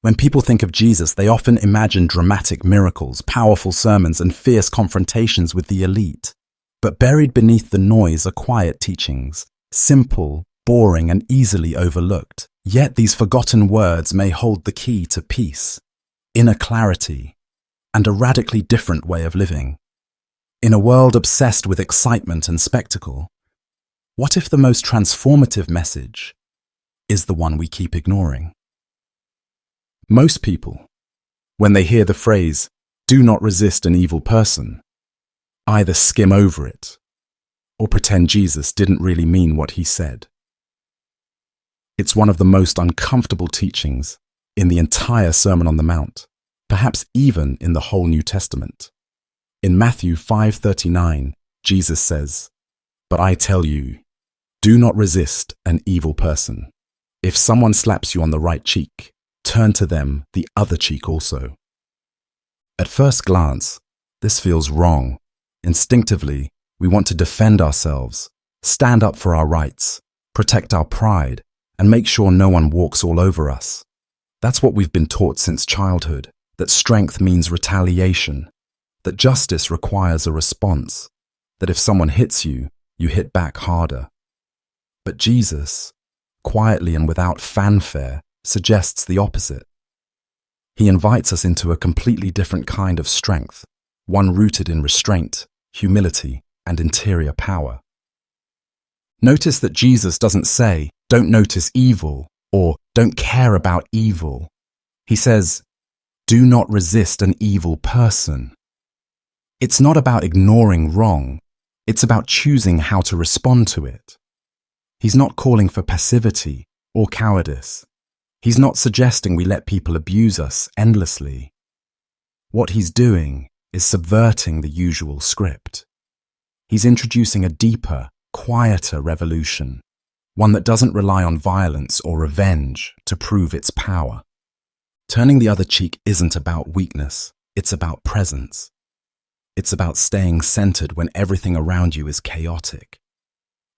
When people think of Jesus, they often imagine dramatic miracles, powerful sermons, and fierce confrontations with the elite. But buried beneath the noise are quiet teachings, simple, boring, and easily overlooked. Yet these forgotten words may hold the key to peace, inner clarity, and a radically different way of living. In a world obsessed with excitement and spectacle, what if the most transformative message is the one we keep ignoring? Most people, when they hear the phrase, "do not resist an evil person," either skim over it or pretend Jesus didn't really mean what he said. It's one of the most uncomfortable teachings in the entire Sermon on the Mount, perhaps even in the whole New Testament. In Matthew 5:39, Jesus says, "But I tell you, do not resist an evil person. If someone slaps you on the right cheek, turn to them the other cheek also." At first glance, this feels wrong. Instinctively, we want to defend ourselves, stand up for our rights, protect our pride, and make sure no one walks all over us. That's what we've been taught since childhood, that strength means retaliation, that justice requires a response, that if someone hits you, you hit back harder. But Jesus, quietly and without fanfare, suggests the opposite. He invites us into a completely different kind of strength, one rooted in restraint, humility, and interior power. Notice that Jesus doesn't say, "Don't notice evil," or "Don't care about evil." He says, "Do not resist an evil person." It's not about ignoring wrong, it's about choosing how to respond to it. He's not calling for passivity or cowardice. He's not suggesting we let people abuse us endlessly. What he's doing is subverting the usual script. He's introducing a deeper, quieter revolution, one that doesn't rely on violence or revenge to prove its power. Turning the other cheek isn't about weakness, it's about presence. It's about staying centered when everything around you is chaotic.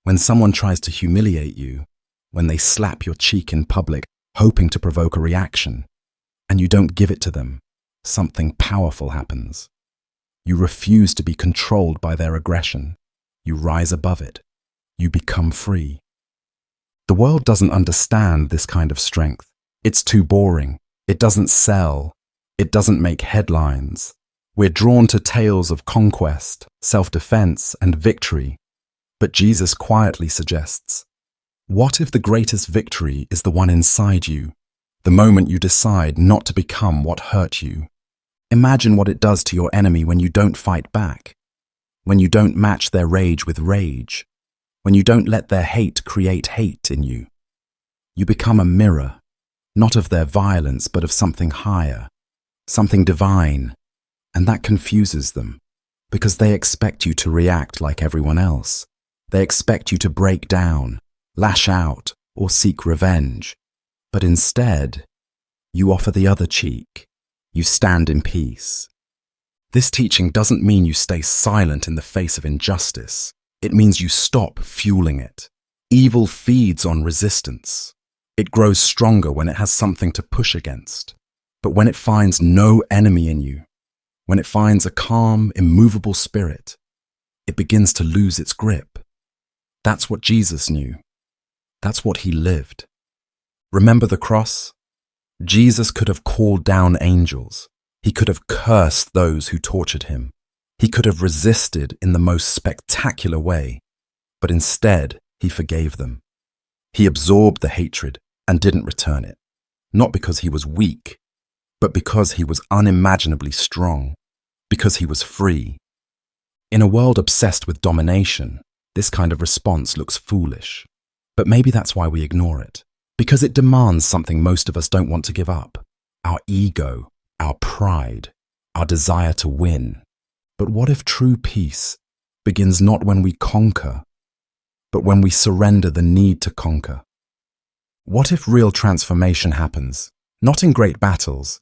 When someone tries to humiliate you, when they slap your cheek in public, hoping to provoke a reaction, and you don't give it to them, something powerful happens. You refuse to be controlled by their aggression. You rise above it. You become free. The world doesn't understand this kind of strength. It's too boring. It doesn't sell. It doesn't make headlines. We're drawn to tales of conquest, self-defense, and victory. But Jesus quietly suggests, what if the greatest victory is the one inside you, the moment you decide not to become what hurt you? Imagine what it does to your enemy when you don't fight back, when you don't match their rage with rage, when you don't let their hate create hate in you. You become a mirror, not of their violence, but of something higher, something divine, and that confuses them, because they expect you to react like everyone else. They expect you to break down, lash out, or seek revenge. But instead, you offer the other cheek. You stand in peace. This teaching doesn't mean you stay silent in the face of injustice. It means you stop fueling it. Evil feeds on resistance. It grows stronger when it has something to push against. But when it finds no enemy in you, when it finds a calm, immovable spirit, it begins to lose its grip. That's what Jesus knew. That's what he lived. Remember the cross? Jesus could have called down angels. He could have cursed those who tortured him. He could have resisted in the most spectacular way, but instead he forgave them. He absorbed the hatred and didn't return it, not because he was weak, but because he was unimaginably strong, because he was free. In a world obsessed with domination, this kind of response looks foolish. But maybe that's why we ignore it, because it demands something most of us don't want to give up: our ego, our pride, our desire to win. But what if true peace begins not when we conquer, but when we surrender the need to conquer? What if real transformation happens, not in great battles,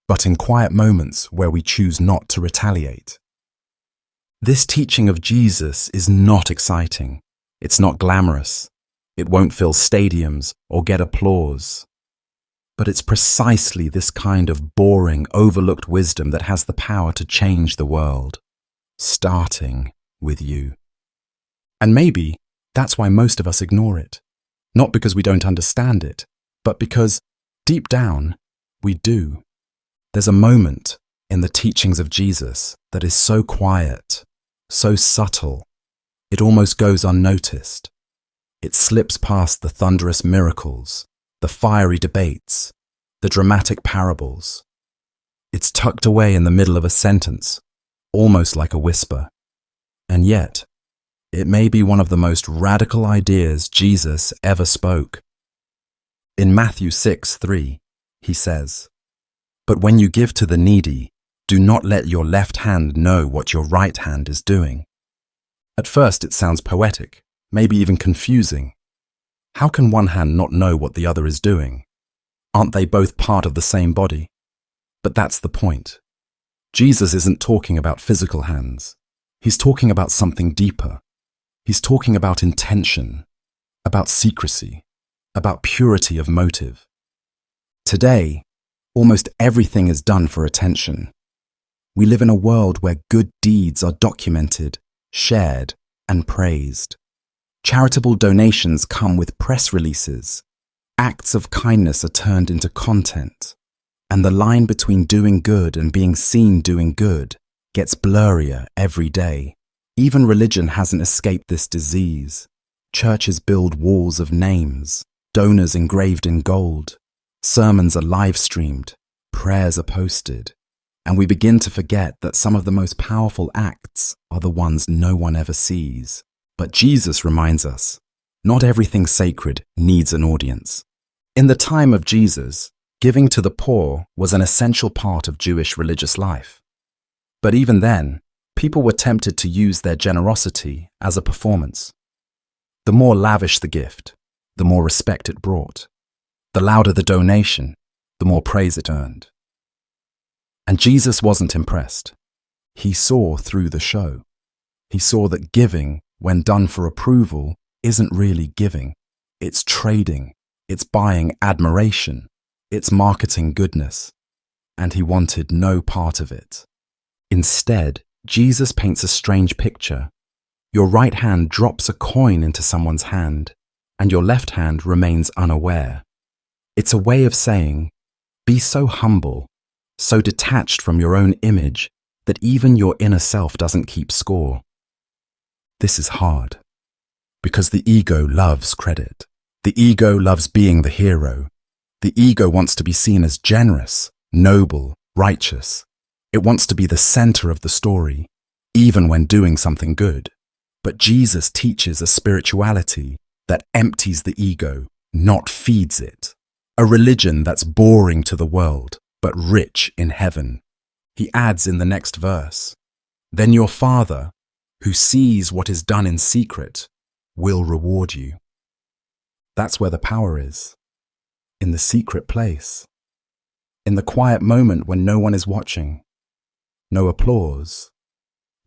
but in quiet moments where we choose not to retaliate? This teaching of Jesus is not exciting. It's not glamorous. It won't fill stadiums or get applause. But it's precisely this kind of boring, overlooked wisdom that has the power to change the world, starting with you. And maybe that's why most of us ignore it. Not because we don't understand it, but because, deep down, we do. There's a moment in the teachings of Jesus that is so quiet, so subtle, it almost goes unnoticed. It slips past the thunderous miracles, the fiery debates, the dramatic parables. It's tucked away in the middle of a sentence, almost like a whisper. And yet, it may be one of the most radical ideas Jesus ever spoke. In Matthew 6:3, he says, "But when you give to the needy, do not let your left hand know what your right hand is doing." At first it sounds poetic, maybe even confusing. How can one hand not know what the other is doing? Aren't they both part of the same body? But that's the point. Jesus isn't talking about physical hands. He's talking about something deeper. He's talking about intention, about secrecy, about purity of motive. Today, almost everything is done for attention. We live in a world where good deeds are documented, shared, and praised. Charitable donations come with press releases. Acts of kindness are turned into content. And the line between doing good and being seen doing good gets blurrier every day. Even religion hasn't escaped this disease. Churches build walls of names, donors engraved in gold. Sermons are live-streamed, prayers are posted. And we begin to forget that some of the most powerful acts are the ones no one ever sees. But Jesus reminds us, not everything sacred needs an audience. In the time of Jesus, giving to the poor was an essential part of Jewish religious life. But even then, people were tempted to use their generosity as a performance. The more lavish the gift, the more respect it brought. The louder the donation, the more praise it earned. And Jesus wasn't impressed. He saw through the show. He saw that giving, when done for approval, isn't really giving. It's trading. It's buying admiration. It's marketing goodness. And he wanted no part of it. Instead, Jesus paints a strange picture. Your right hand drops a coin into someone's hand, and your left hand remains unaware. It's a way of saying, be so humble, so detached from your own image that even your inner self doesn't keep score. This is hard, because the ego loves credit. The ego loves being the hero. The ego wants to be seen as generous, noble, righteous. It wants to be the center of the story, even when doing something good. But Jesus teaches a spirituality that empties the ego, not feeds it. A religion that's boring to the world, but rich in heaven. He adds in the next verse, "Then your Father, who sees what is done in secret, will reward you." That's where the power is. In the secret place. In the quiet moment when no one is watching. No applause.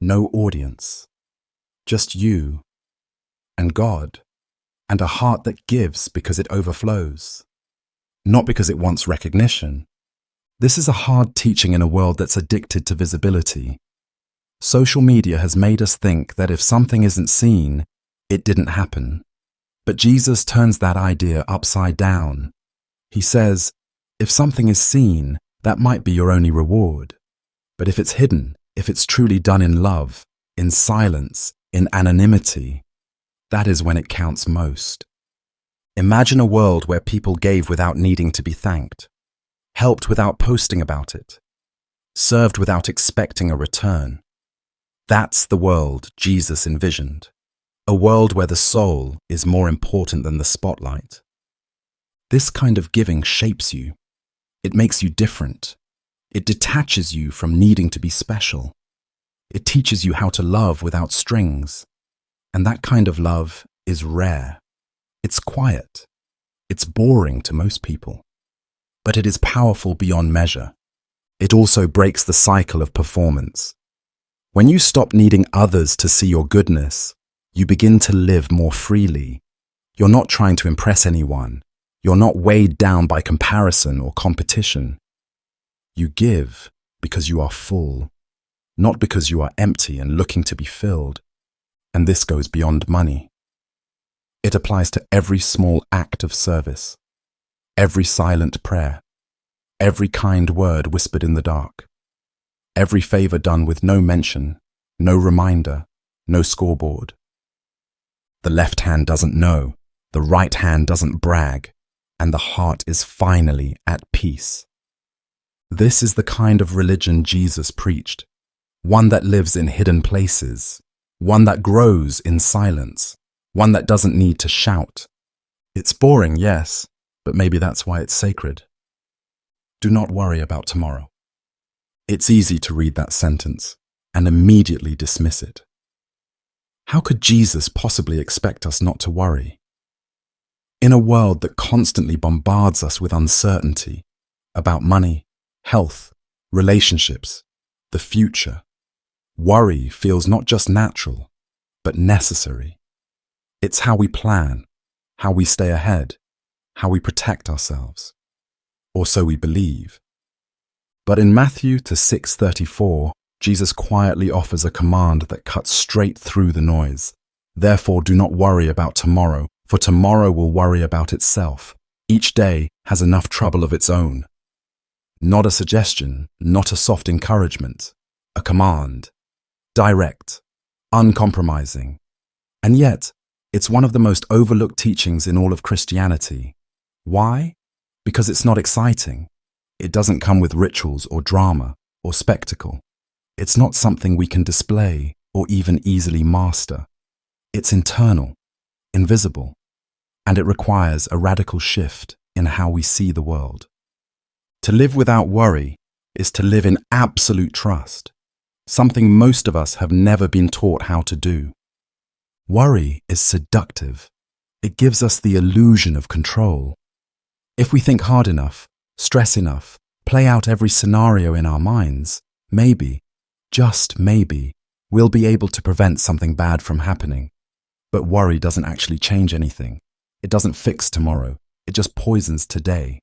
No audience. Just you and God, and a heart that gives because it overflows. Not because it wants recognition. This is a hard teaching in a world that's addicted to visibility. Social media has made us think that if something isn't seen, it didn't happen. But Jesus turns that idea upside down. He says, if something is seen, that might be your only reward. But if it's hidden, if it's truly done in love, in silence, in anonymity, that is when it counts most. Imagine a world where people gave without needing to be thanked, helped without posting about it, served without expecting a return. That's the world Jesus envisioned, a world where the soul is more important than the spotlight. This kind of giving shapes you. It makes you different. It detaches you from needing to be special. It teaches you how to love without strings. And that kind of love is rare. It's quiet. It's boring to most people. But it is powerful beyond measure. It also breaks the cycle of performance. When you stop needing others to see your goodness, you begin to live more freely. You're not trying to impress anyone. You're not weighed down by comparison or competition. You give because you are full, not because you are empty and looking to be filled. And this goes beyond money. It applies to every small act of service, every silent prayer, every kind word whispered in the dark, every favor done with no mention, no reminder, no scoreboard. The left hand doesn't know, the right hand doesn't brag, and the heart is finally at peace. This is the kind of religion Jesus preached, one that lives in hidden places, one that grows in silence, one that doesn't need to shout. It's boring, yes, but maybe that's why it's sacred. Do not worry about tomorrow. It's easy to read that sentence and immediately dismiss it. How could Jesus possibly expect us not to worry? In a world that constantly bombards us with uncertainty about money, health, relationships, the future, worry feels not just natural, but necessary. It's how we plan, how we stay ahead, how we protect ourselves, or so we believe. But in Matthew 6:34, Jesus quietly offers a command that cuts straight through the noise. Therefore, do not worry about tomorrow, for tomorrow will worry about itself. Each day has enough trouble of its own. Not a suggestion, not a soft encouragement, a command. Direct, uncompromising. And yet, it's one of the most overlooked teachings in all of Christianity. Why? Because it's not exciting. It doesn't come with rituals or drama or spectacle. It's not something we can display or even easily master. It's internal, invisible, and it requires a radical shift in how we see the world. To live without worry is to live in absolute trust, something most of us have never been taught how to do. Worry is seductive. It gives us the illusion of control. If we think hard enough, stress enough, play out every scenario in our minds, maybe, just maybe, we'll be able to prevent something bad from happening. But worry doesn't actually change anything. It doesn't fix tomorrow. It just poisons today.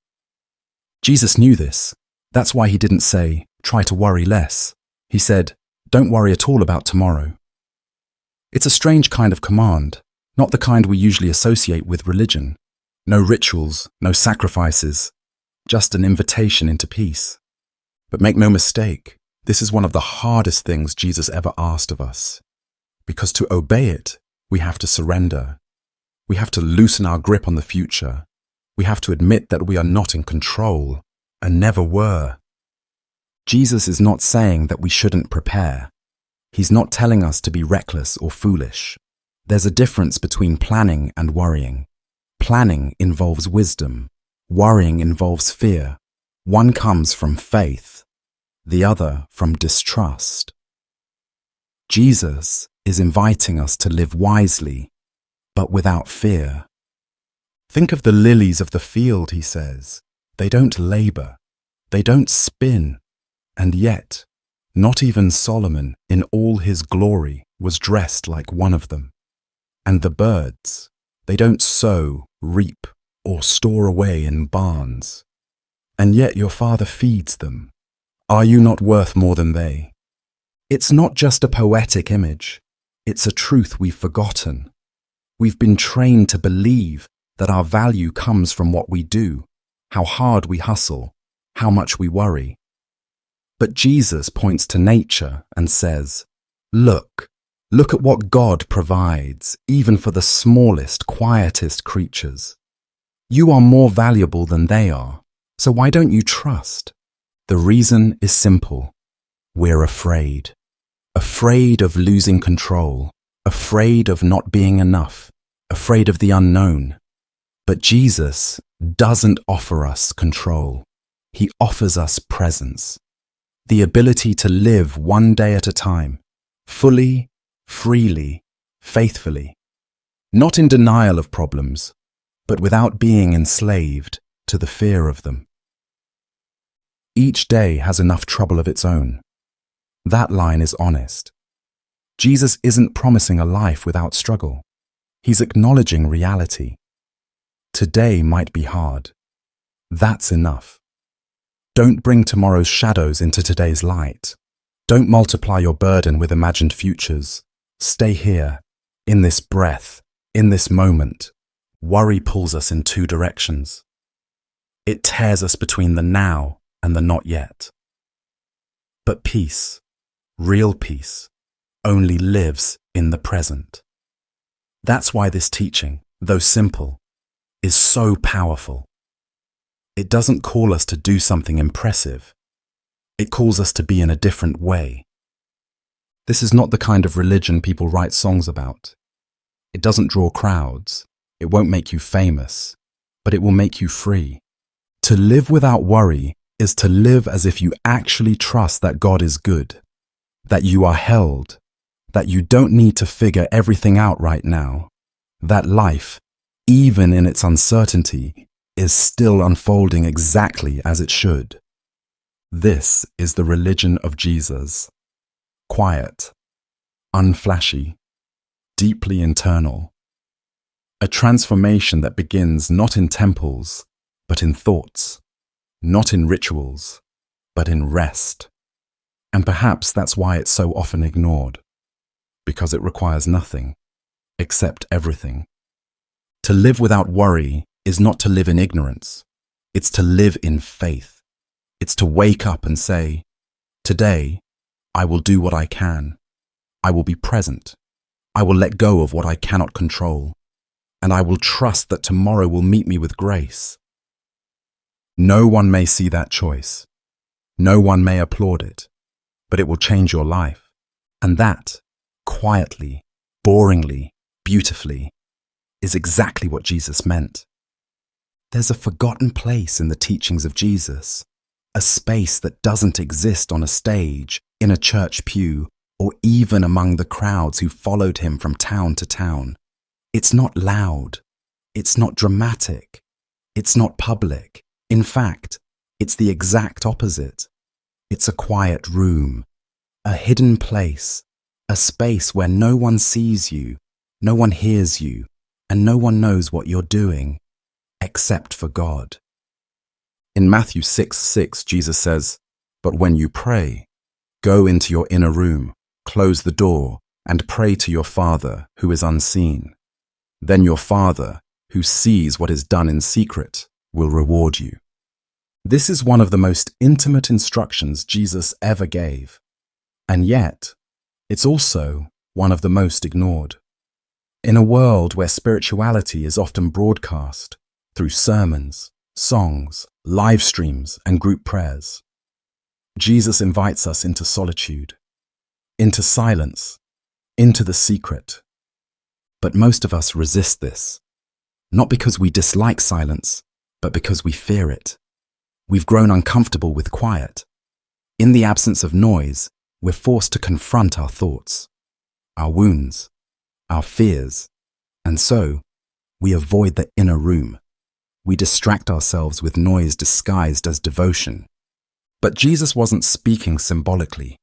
Jesus knew this. That's why he didn't say, try to worry less. He said, don't worry at all about tomorrow. It's a strange kind of command, not the kind we usually associate with religion. No rituals, no sacrifices, just an invitation into peace. But make no mistake, this is one of the hardest things Jesus ever asked of us. Because to obey it, we have to surrender. We have to loosen our grip on the future. We have to admit that we are not in control and never were. Jesus is not saying that we shouldn't prepare. He's not telling us to be reckless or foolish. There's a difference between planning and worrying. Planning involves wisdom. Worrying involves fear. One comes from faith, the other from distrust. Jesus is inviting us to live wisely, but without fear. Think of the lilies of the field, he says. They don't labor. They don't spin. And yet, not even Solomon, in all his glory, was dressed like one of them. And the birds, they don't sow, reap, or store away in barns. And yet your Father feeds them. Are you not worth more than they? It's not just a poetic image. It's a truth we've forgotten. We've been trained to believe that our value comes from what we do, how hard we hustle, how much we worry. But Jesus points to nature and says, look at what God provides, even for the smallest, quietest creatures. You are more valuable than they are, so why don't you trust? The reason is simple. We're afraid. Afraid of losing control, afraid of not being enough, afraid of the unknown. But Jesus doesn't offer us control. He offers us presence. The ability to live one day at a time, fully, freely, faithfully. Not in denial of problems, but without being enslaved to the fear of them. Each day has enough trouble of its own. That line is honest. Jesus isn't promising a life without struggle. He's acknowledging reality. Today might be hard. That's enough. Don't bring tomorrow's shadows into today's light. Don't multiply your burden with imagined futures. Stay here, in this breath, in this moment. Worry pulls us in two directions. It tears us between the now and the not yet. But peace, real peace, only lives in the present. That's why this teaching, though simple, is so powerful. It doesn't call us to do something impressive. It calls us to be in a different way. This is not the kind of religion people write songs about. It doesn't draw crowds. It won't make you famous, but it will make you free. To live without worry is to live as if you actually trust that God is good, that you are held, that you don't need to figure everything out right now, that life, even in its uncertainty, is still unfolding exactly as it should. This is the religion of Jesus. Quiet, unflashy, deeply internal. A transformation that begins not in temples, but in thoughts, not in rituals, but in rest. And perhaps that's why it's so often ignored, because it requires nothing, except everything. To live without worry is not to live in ignorance. It's to live in faith. It's to wake up and say, today, I will do what I can. I will be present. I will let go of what I cannot control. And I will trust that tomorrow will meet me with grace. No one may see that choice. No one may applaud it, but it will change your life. And that, quietly, boringly, beautifully, is exactly what Jesus meant. There's a forgotten place in the teachings of Jesus, a space that doesn't exist on a stage, in a church pew, or even among the crowds who followed him from town to town. It's not loud. It's not dramatic. It's not public. In fact, it's the exact opposite. It's a quiet room, a hidden place, a space where no one sees you, no one hears you, and no one knows what you're doing, except for God. In Matthew 6:6, Jesus says, "But when you pray, go into your inner room, close the door, and pray to your Father who is unseen. Then your Father, who sees what is done in secret, will reward you." This is one of the most intimate instructions Jesus ever gave, and yet it's also one of the most ignored. In a world where spirituality is often broadcast through sermons, songs, live streams, and group prayers, Jesus invites us into solitude, into silence, into the secret. But most of us resist this, not because we dislike silence, but because we fear it. We've grown uncomfortable with quiet. In the absence of noise, we're forced to confront our thoughts, our wounds, our fears, and so we avoid the inner room. We distract ourselves with noise disguised as devotion. But Jesus wasn't speaking symbolically.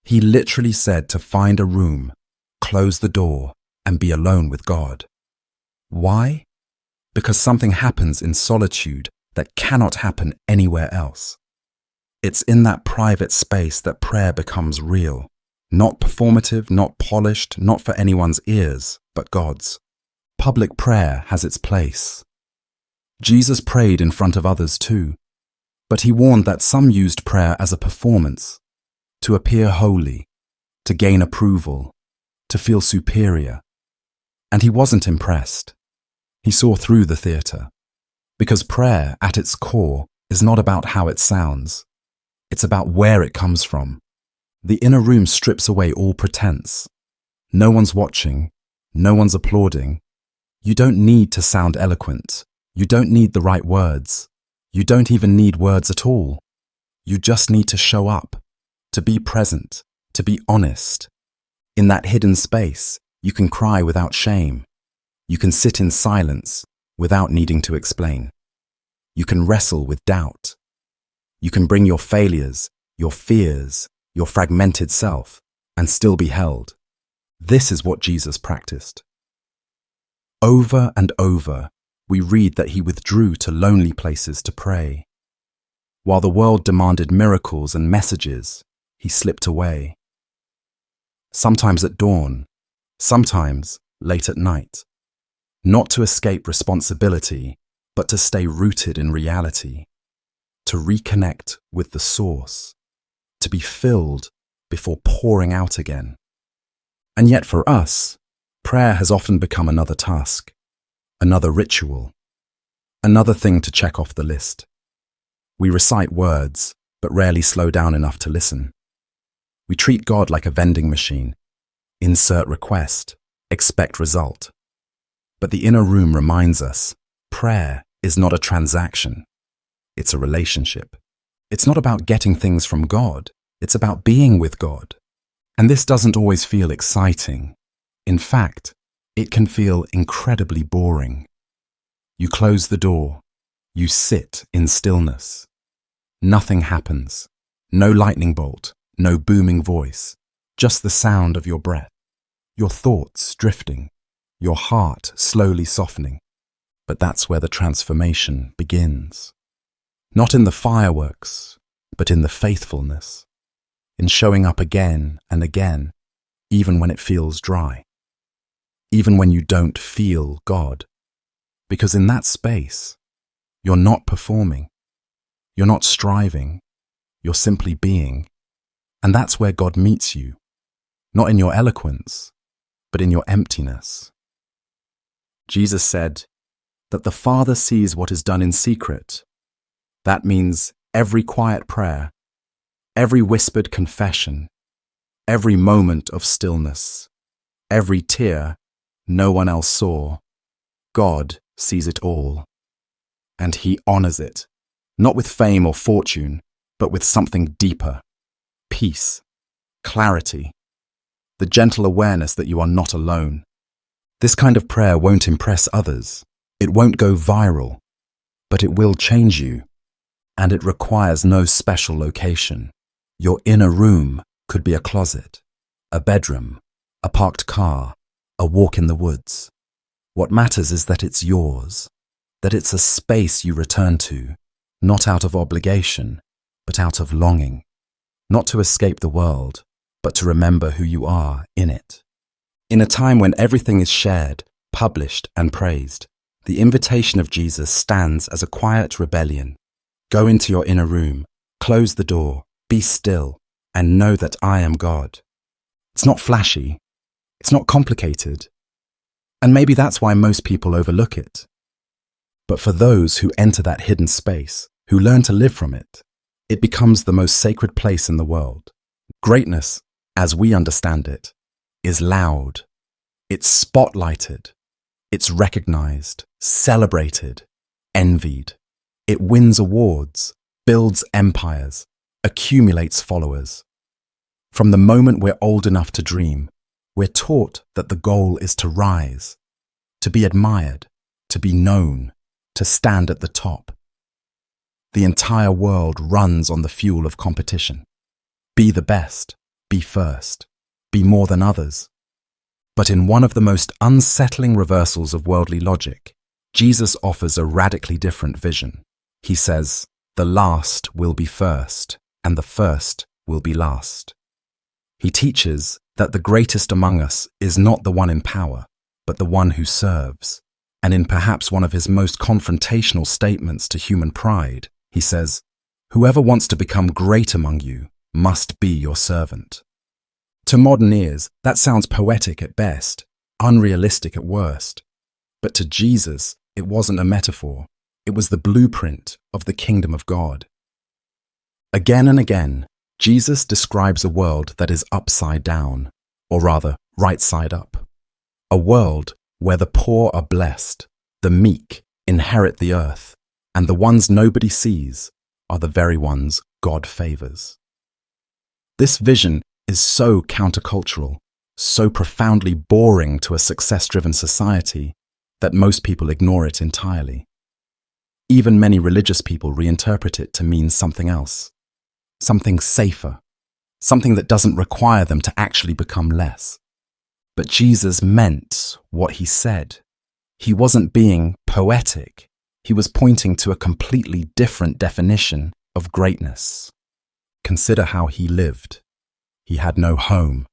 He literally said to find a room, close the door, and be alone with God. Why? Because something happens in solitude that cannot happen anywhere else. It's in that private space that prayer becomes real, not performative, not polished, not for anyone's ears, but God's. Public prayer has its place. Jesus prayed in front of others too, but he warned that some used prayer as a performance, to appear holy, to gain approval, to feel superior. And he wasn't impressed. He saw through the theatre. Because prayer, at its core, is not about how it sounds. It's about where it comes from. The inner room strips away all pretense. No one's watching. No one's applauding. You don't need to sound eloquent. You don't need the right words. You don't even need words at all. You just need to show up, to be present, to be honest. In that hidden space, you can cry without shame. You can sit in silence without needing to explain. You can wrestle with doubt. You can bring your failures, your fears, your fragmented self, and still be held. This is what Jesus practiced. Over and over, we read that he withdrew to lonely places to pray. While the world demanded miracles and messages, he slipped away. Sometimes at dawn, sometimes late at night, not to escape responsibility, but to stay rooted in reality, to reconnect with the source, to be filled before pouring out again. And yet for us, prayer has often become another task, another ritual, another thing to check off the list. We recite words, but rarely slow down enough to listen. We treat God like a vending machine. Insert request, expect result. But the inner room reminds us, prayer is not a transaction. It's a relationship. It's not about getting things from God. It's about being with God. And this doesn't always feel exciting. In fact, it can feel incredibly boring. You close the door. You sit in stillness. Nothing happens. No lightning bolt, no booming voice, just the sound of your breath, your thoughts drifting, your heart slowly softening. But that's where the transformation begins. Not in the fireworks, but in the faithfulness, in showing up again and again, even when it feels dry, even when you don't feel God. Because in that space, you're not performing, you're not striving, you're simply being. And that's where God meets you, not in your eloquence, but in your emptiness. Jesus said that the Father sees what is done in secret. That means every quiet prayer, every whispered confession, every moment of stillness, every tear no one else saw. God sees it all. And he honors it, not with fame or fortune, but with something deeper. Peace, clarity, the gentle awareness that you are not alone. This kind of prayer won't impress others. It won't go viral, but it will change you. And it requires no special location. Your inner room could be a closet, a bedroom, a parked car, a walk in the woods. What matters is that it's yours, that it's a space you return to, not out of obligation, but out of longing. Not to escape the world, but to remember who you are in it. In a time when everything is shared, published, and praised, the invitation of Jesus stands as a quiet rebellion. Go into your inner room, close the door, be still, and know that I am God. It's not flashy. It's not complicated. And maybe that's why most people overlook it. But for those who enter that hidden space, who learn to live from it, it becomes the most sacred place in the world. Greatness, as we understand it, is loud. It's spotlighted. It's recognized, celebrated, envied. It wins awards, builds empires, accumulates followers. From the moment we're old enough to dream, we're taught that the goal is to rise, to be admired, to be known, to stand at the top. The entire world runs on the fuel of competition. Be the best, be first, be more than others. But in one of the most unsettling reversals of worldly logic, Jesus offers a radically different vision. He says, the last will be first, and the first will be last. He teaches that the greatest among us is not the one in power, but the one who serves. And in perhaps one of his most confrontational statements to human pride, he says, whoever wants to become great among you must be your servant. To modern ears, that sounds poetic at best, unrealistic at worst. But to Jesus, it wasn't a metaphor. It was the blueprint of the kingdom of God. Again and again, Jesus describes a world that is upside down, or rather, right side up. A world where the poor are blessed, the meek inherit the earth, and the ones nobody sees are the very ones God favors. This vision is so countercultural, so profoundly boring to a success-driven society that most people ignore it entirely. Even many religious people reinterpret it to mean something else, something safer, something that doesn't require them to actually become less. But Jesus meant what he said. He wasn't being poetic. He was pointing to a completely different definition of greatness. Consider how he lived. He had no home,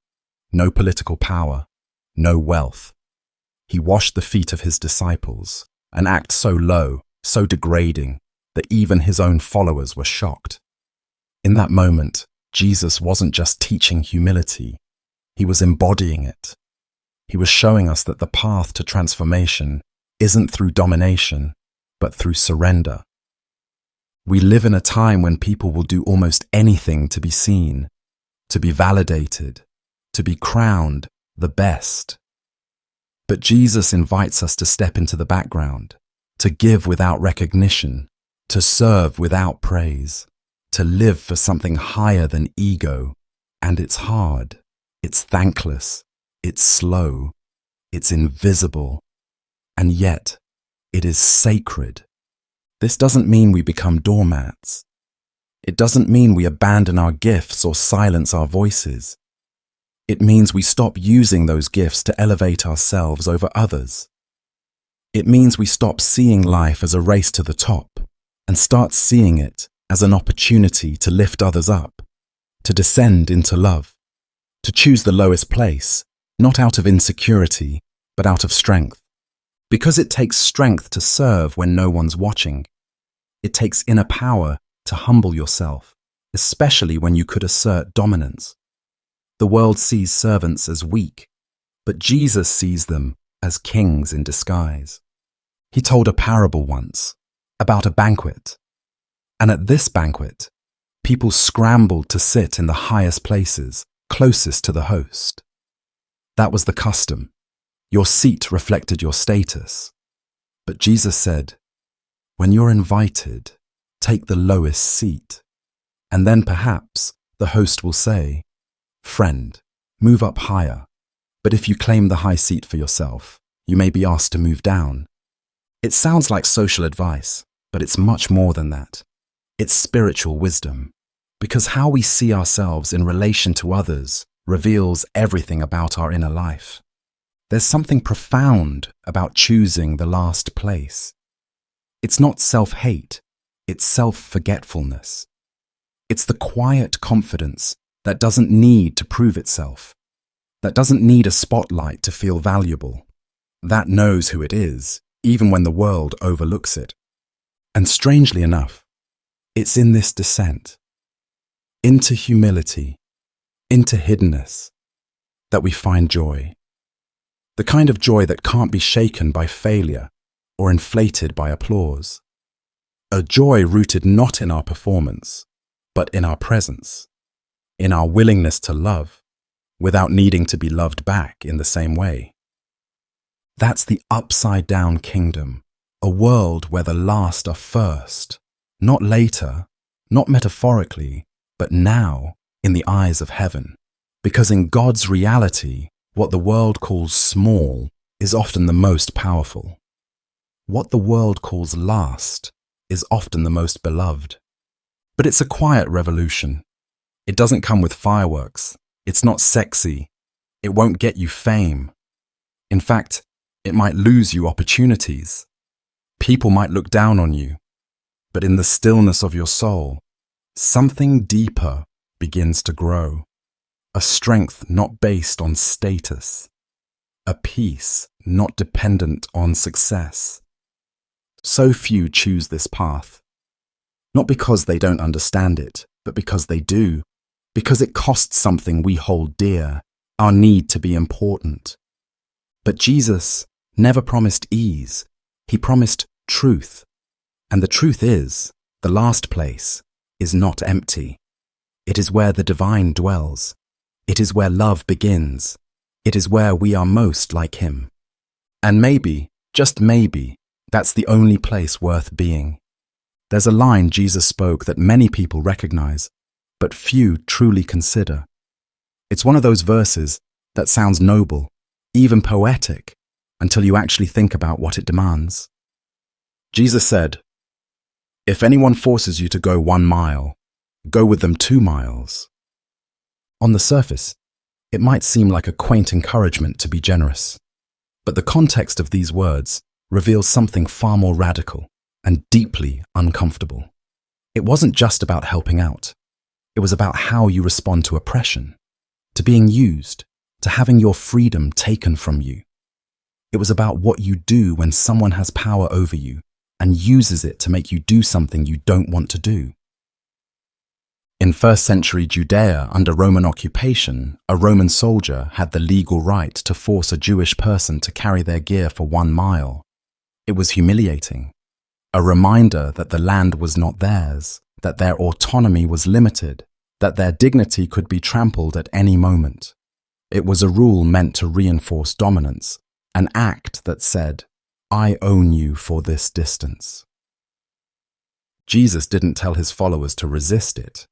no political power, no wealth. He washed the feet of his disciples, an act so low, so degrading, that even his own followers were shocked. In that moment, Jesus wasn't just teaching humility, he was embodying it. He was showing us that the path to transformation isn't through domination, but through surrender. We live in a time when people will do almost anything to be seen, to be validated, to be crowned the best. But Jesus invites us to step into the background, to give without recognition, to serve without praise, to live for something higher than ego. And it's hard, it's thankless, it's slow, it's invisible, and yet it is sacred. This doesn't mean we become doormats. It doesn't mean we abandon our gifts or silence our voices. It means we stop using those gifts to elevate ourselves over others. It means we stop seeing life as a race to the top and start seeing it as an opportunity to lift others up, to descend into love, to choose the lowest place, not out of insecurity, but out of strength. Because it takes strength to serve when no one's watching. It takes inner power to humble yourself, especially when you could assert dominance. The world sees servants as weak, but Jesus sees them as kings in disguise. He told a parable once about a banquet. And at this banquet, people scrambled to sit in the highest places, closest to the host. That was the custom. Your seat reflected your status. But Jesus said, when you're invited, take the lowest seat. And then perhaps the host will say, friend, move up higher. But if you claim the high seat for yourself, you may be asked to move down. It sounds like social advice, but it's much more than that. It's spiritual wisdom, because how we see ourselves in relation to others reveals everything about our inner life. There's something profound about choosing the last place. It's not self-hate, it's self-forgetfulness. It's the quiet confidence that doesn't need to prove itself, that doesn't need a spotlight to feel valuable, that knows who it is, even when the world overlooks it. And strangely enough, it's in this descent, into humility, into hiddenness, that we find joy. The kind of joy that can't be shaken by failure or inflated by applause. A joy rooted not in our performance, but in our presence, in our willingness to love, without needing to be loved back in the same way. That's the upside-down kingdom, a world where the last are first, not later, not metaphorically, but now in the eyes of heaven. Because in God's reality, what the world calls small is often the most powerful. What the world calls last is often the most beloved. But it's a quiet revolution. It doesn't come with fireworks. It's not sexy. It won't get you fame. In fact, it might lose you opportunities. People might look down on you. But in the stillness of your soul, something deeper begins to grow. A strength not based on status. A peace not dependent on success. So few choose this path. Not because they don't understand it, but because they do. Because it costs something we hold dear, our need to be important. But Jesus never promised ease. He promised truth. And the truth is, the last place is not empty. It is where the divine dwells. It is where love begins. It is where we are most like Him. And maybe, just maybe, that's the only place worth being. There's a line Jesus spoke that many people recognize, but few truly consider. It's one of those verses that sounds noble, even poetic, until you actually think about what it demands. Jesus said, "If anyone forces you to go 1 mile, go with them 2 miles." On the surface, it might seem like a quaint encouragement to be generous. But the context of these words reveals something far more radical and deeply uncomfortable. It wasn't just about helping out. It was about how you respond to oppression, to being used, to having your freedom taken from you. It was about what you do when someone has power over you and uses it to make you do something you don't want to do. In 1st century Judea, under Roman occupation, a Roman soldier had the legal right to force a Jewish person to carry their gear for 1 mile. It was humiliating, a reminder that the land was not theirs, that their autonomy was limited, that their dignity could be trampled at any moment. It was a rule meant to reinforce dominance, an act that said, "I own you for this distance." Jesus didn't tell his followers to resist it,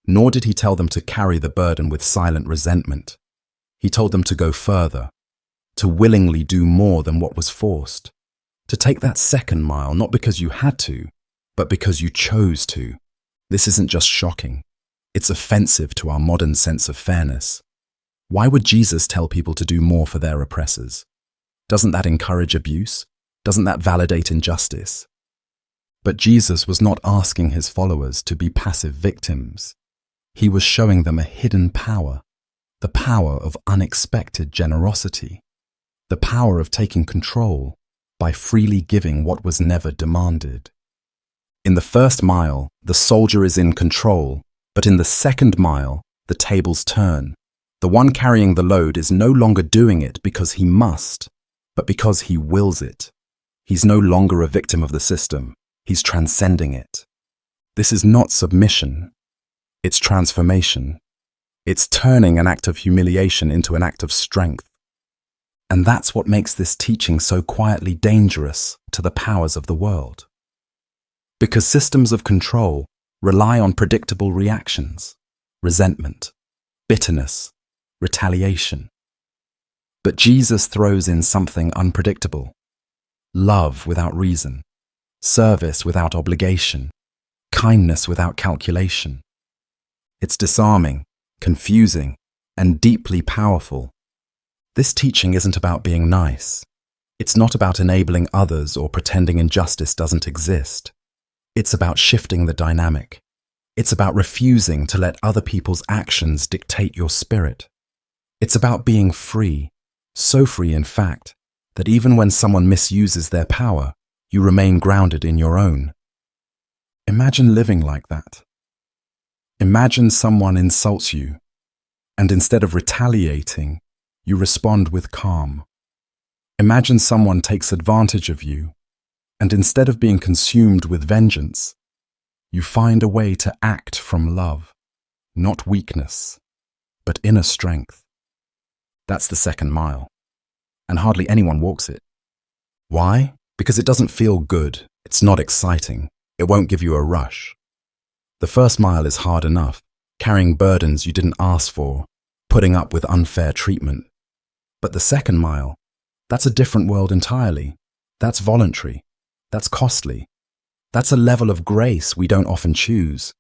nor did he tell them to carry the burden with silent resentment. He told them to go further, to willingly do more than what was forced, to take that 2nd mile not because you had to, but because you chose to. This isn't just shocking, it's offensive to our modern sense of fairness. Why would Jesus tell people to do more for their oppressors? Doesn't that encourage abuse? Doesn't that validate injustice? But Jesus was not asking his followers to be passive victims. He was showing them a hidden power, the power of unexpected generosity, the power of taking control by freely giving what was never demanded. In the 1st mile, the soldier is in control, but in the 2nd mile, the tables turn. The one carrying the load is no longer doing it because he must, but because he wills it. He's no longer a victim of the system. He's transcending it. This is not submission. It's transformation. It's turning an act of humiliation into an act of strength. And that's what makes this teaching so quietly dangerous to the powers of the world. Because systems of control rely on predictable reactions, resentment, bitterness, retaliation. But Jesus throws in something unpredictable: love without reason, service without obligation, kindness without calculation. It's disarming, confusing, and deeply powerful. This teaching isn't about being nice. It's not about enabling others or pretending injustice doesn't exist. It's about shifting the dynamic. It's about refusing to let other people's actions dictate your spirit. It's about being free, so free in fact, that even when someone misuses their power, you remain grounded in your own. Imagine living like that. Imagine someone insults you, and instead of retaliating, you respond with calm. Imagine someone takes advantage of you, and instead of being consumed with vengeance, you find a way to act from love, not weakness, but inner strength. That's the 2nd mile, and hardly anyone walks it. Why? Because it doesn't feel good, it's not exciting, it won't give you a rush. The 1st mile is hard enough, carrying burdens you didn't ask for, putting up with unfair treatment. But the 2nd mile, that's a different world entirely. That's voluntary. That's costly. That's a level of grace we don't often choose.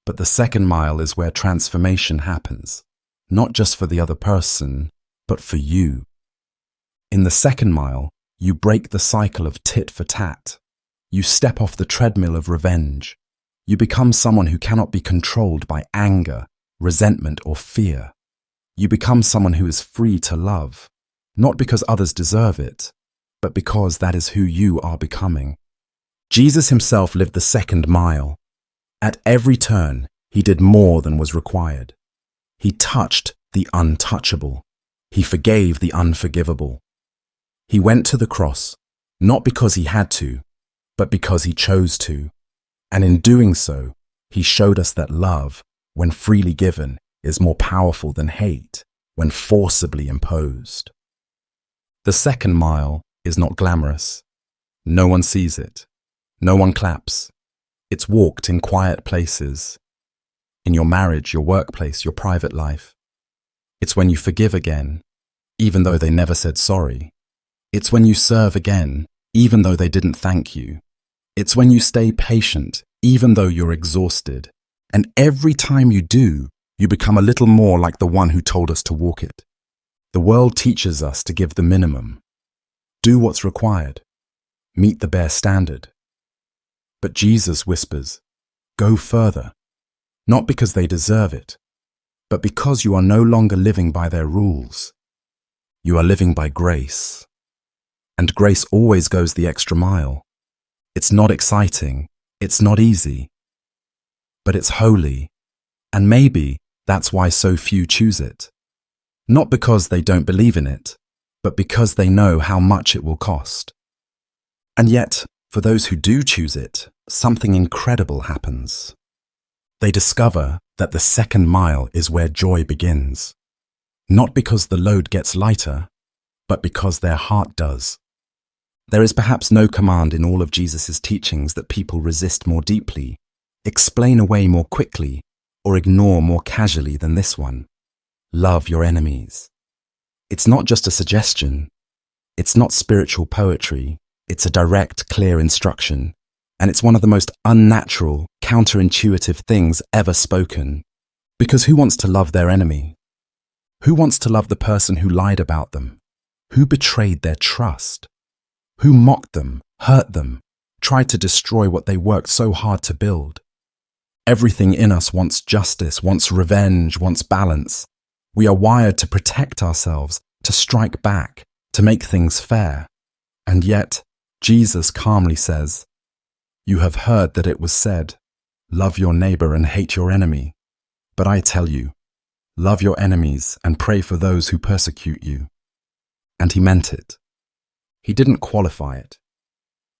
But the 2nd mile is where transformation happens, not just for the other person, but for you. In the 2nd mile, you break the cycle of tit for tat. You step off the treadmill of revenge. You become someone who cannot be controlled by anger, resentment, or fear. You become someone who is free to love, not because others deserve it, but because that is who you are becoming. Jesus himself lived the 2nd mile. At every turn, he did more than was required. He touched the untouchable. He forgave the unforgivable. He went to the cross, not because he had to, but because he chose to. And in doing so, he showed us that love, when freely given, is more powerful than hate, when forcibly imposed. The 2nd mile is not glamorous. No one sees it. No one claps. It's walked in quiet places. In your marriage, your workplace, your private life. It's when you forgive again, even though they never said sorry. It's when you serve again, even though they didn't thank you. It's when you stay patient, even though you're exhausted. And every time you do, you become a little more like the one who told us to walk it. The world teaches us to give the minimum. Do what's required. meet the bare standard. But Jesus whispers, go further, not because they deserve it, but because you are no longer living by their rules. You are living by grace. And grace always goes the extra mile. It's not exciting, it's not easy, but it's holy, and maybe that's why so few choose it. Not because they don't believe in it, but because they know how much it will cost. And yet, for those who do choose it, something incredible happens. They discover that the second mile is where joy begins. Not because the load gets lighter, but because their heart does. There is perhaps no command in all of Jesus' teachings that people resist more deeply, explain away more quickly, or ignore more casually than this one. Love your enemies. It's not just a suggestion. It's not spiritual poetry. It's a direct, clear instruction. And it's one of the most unnatural, counterintuitive things ever spoken. Because who wants to love their enemy? Who wants to love the person who lied about them? Who betrayed their trust? Who mocked them, hurt them, tried to destroy what they worked so hard to build? Everything in us wants justice, wants revenge, wants balance. We are wired to protect ourselves, to strike back, to make things fair. And yet, Jesus calmly says, you have heard that it was said, love your neighbor and hate your enemy. But I tell you, love your enemies and pray for those who persecute you. And he meant it. He didn't qualify it.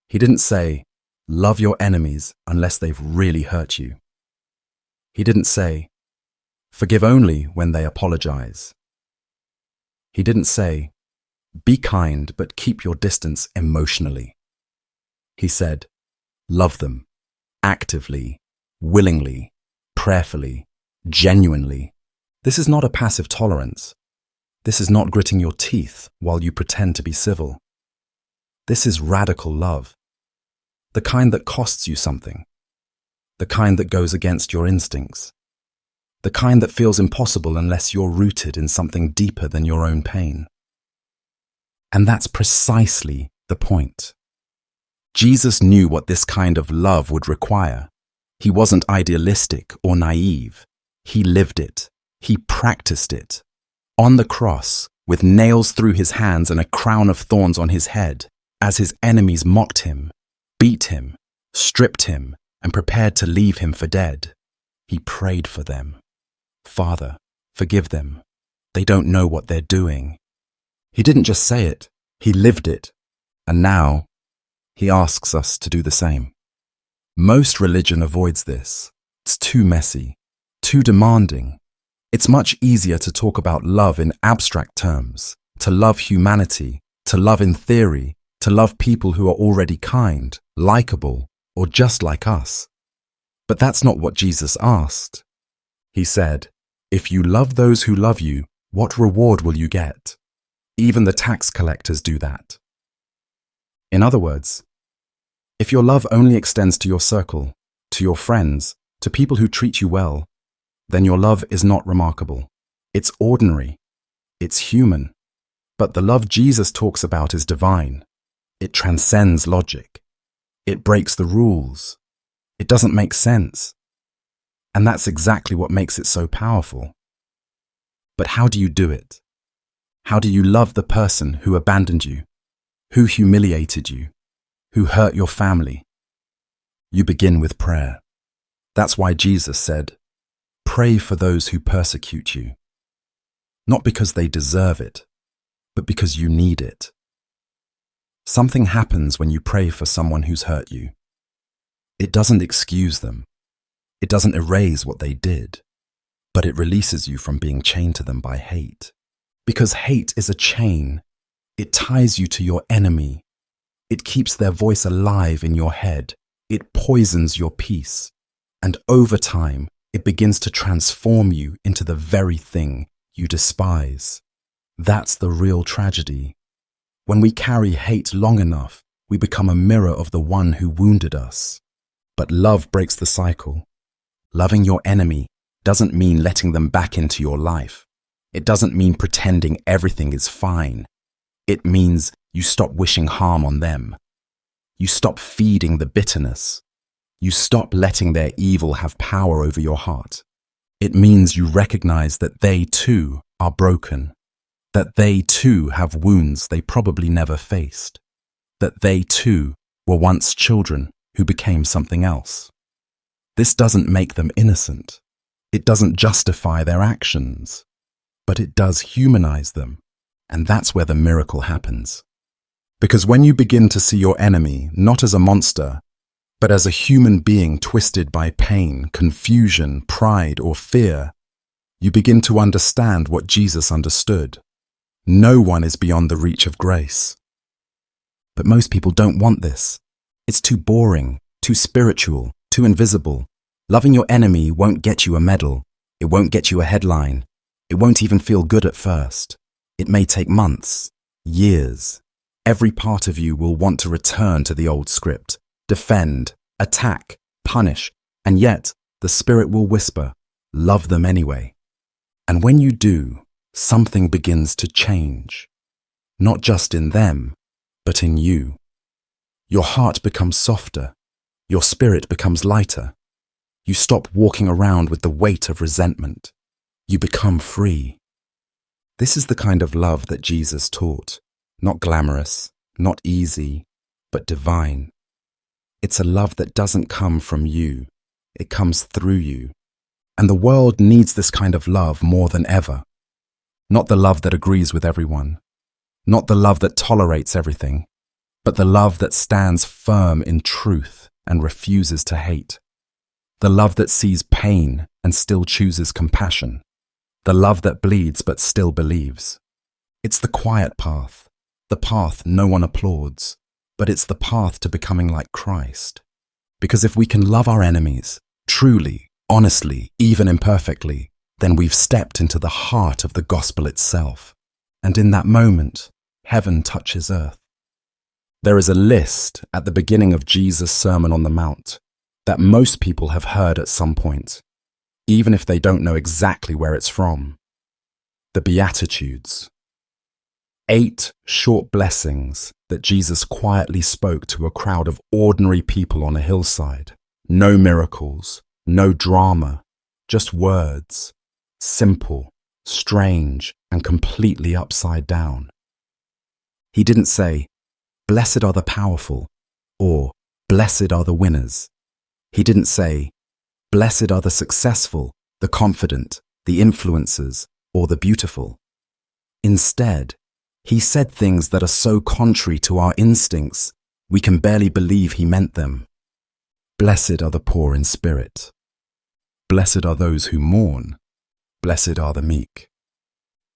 He didn't say, love your enemies unless they've really hurt you. He didn't say, forgive only when they apologize. He didn't say, be kind but keep your distance emotionally. He said, love them, actively, willingly, prayerfully, genuinely. This is not a passive tolerance. This is not gritting your teeth while you pretend to be civil. This is radical love. The kind that costs you something. The kind that goes against your instincts. The kind that feels impossible unless you're rooted in something deeper than your own pain. And that's precisely the point. Jesus knew what this kind of love would require. He wasn't idealistic or naive. He lived it. He practiced it. On the cross, with nails through his hands and a crown of thorns on his head, as his enemies mocked him, beat him, stripped him, and prepared to leave him for dead, he prayed for them. Father, forgive them. They don't know what they're doing. He didn't just say it, he lived it. And now, he asks us to do the same. Most religion avoids this. It's too messy, too demanding. It's much easier to talk about love in abstract terms, to love humanity, to love in theory, to love people who are already kind, likable, or just like us. But that's not what Jesus asked. He said, if you love those who love you, what reward will you get? Even the tax collectors do that. In other words, if your love only extends to your circle, to your friends, to people who treat you well, then your love is not remarkable. It's ordinary. It's human. But the love Jesus talks about is divine. It transcends logic. It breaks the rules. It doesn't make sense. And that's exactly what makes it so powerful. But how do you do it? How do you love the person who abandoned you, who humiliated you, who hurt your family? You begin with prayer. That's why Jesus said, pray for those who persecute you. Not because they deserve it, but because you need it. Something happens when you pray for someone who's hurt you. It doesn't excuse them. It doesn't erase what they did, but it releases you from being chained to them by hate. Because hate is a chain. It ties you to your enemy. It keeps their voice alive in your head. It poisons your peace. And over time, it begins to transform you into the very thing you despise. That's the real tragedy. When we carry hate long enough, we become a mirror of the one who wounded us. But love breaks the cycle. Loving your enemy doesn't mean letting them back into your life. It doesn't mean pretending everything is fine. It means you stop wishing harm on them. You stop feeding the bitterness. You stop letting their evil have power over your heart. It means you recognize that they too are broken, that they too have wounds they probably never faced, that they too were once children who became something else. This doesn't make them innocent. It doesn't justify their actions, but it does humanize them, and that's where the miracle happens. Because when you begin to see your enemy not as a monster, but as a human being twisted by pain, confusion, pride, or fear, you begin to understand what Jesus understood. No one is beyond the reach of grace. But most people don't want this. It's too boring, too spiritual, too invisible. Loving your enemy won't get you a medal. It won't get you a headline. It won't even feel good at first. It may take months, years. Every part of you will want to return to the old script. Defend, attack, punish, and yet the Spirit will whisper, love them anyway. And when you do, something begins to change. Not just in them, but in you. Your heart becomes softer. Your spirit becomes lighter. You stop walking around with the weight of resentment. You become free. This is the kind of love that Jesus taught. Not glamorous, not easy, but divine. It's a love that doesn't come from you. It comes through you. And the world needs this kind of love more than ever. Not the love that agrees with everyone. Not the love that tolerates everything, but the love that stands firm in truth and refuses to hate. The love that sees pain and still chooses compassion. The love that bleeds but still believes. It's the quiet path, the path no one applauds, but it's the path to becoming like Christ. Because if we can love our enemies, truly, honestly, even imperfectly, then we've stepped into the heart of the gospel itself. And in that moment, heaven touches earth. There is a list at the beginning of Jesus' Sermon on the Mount that most people have heard at some point, even if they don't know exactly where it's from. The Beatitudes. 8 short blessings that Jesus quietly spoke to a crowd of ordinary people on a hillside. No miracles, no drama, just words, simple, strange, and completely upside down. He didn't say, "Blessed are the powerful," or "Blessed are the winners." He didn't say, "Blessed are the successful, the confident, the influencers, or the beautiful." Instead, he said things that are so contrary to our instincts, we can barely believe he meant them. Blessed are the poor in spirit. Blessed are those who mourn. Blessed are the meek.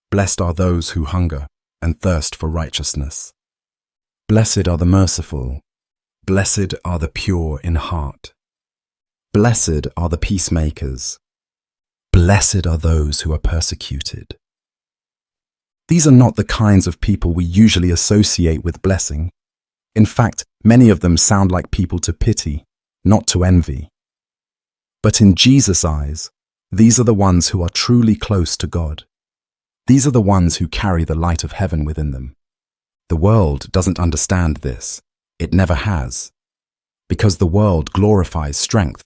Blessed are those who hunger and thirst for righteousness. Blessed are the merciful. Blessed are the pure in heart. Blessed are the peacemakers. Blessed are those who are persecuted. These are not the kinds of people we usually associate with blessing. In fact, many of them sound like people to pity, not to envy. But in Jesus' eyes, these are the ones who are truly close to God. These are the ones who carry the light of heaven within them. The world doesn't understand this. It never has. Because the world glorifies strength,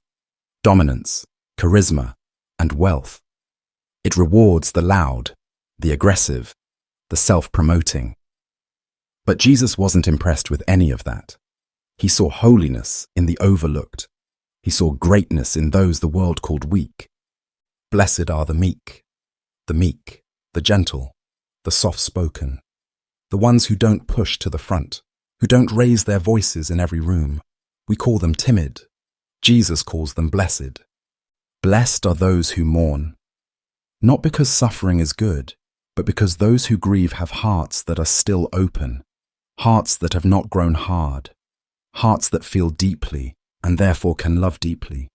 dominance, charisma, and wealth. It rewards the loud, the aggressive, the self-promoting. But Jesus wasn't impressed with any of that. He saw holiness in the overlooked. He saw greatness in those the world called weak. Blessed are the meek, the gentle, the soft-spoken, the ones who don't push to the front, who don't raise their voices in every room. We call them timid. Jesus calls them blessed. Blessed are those who mourn, not because suffering is good, but because those who grieve have hearts that are still open, hearts that have not grown hard, hearts that feel deeply and therefore can love deeply.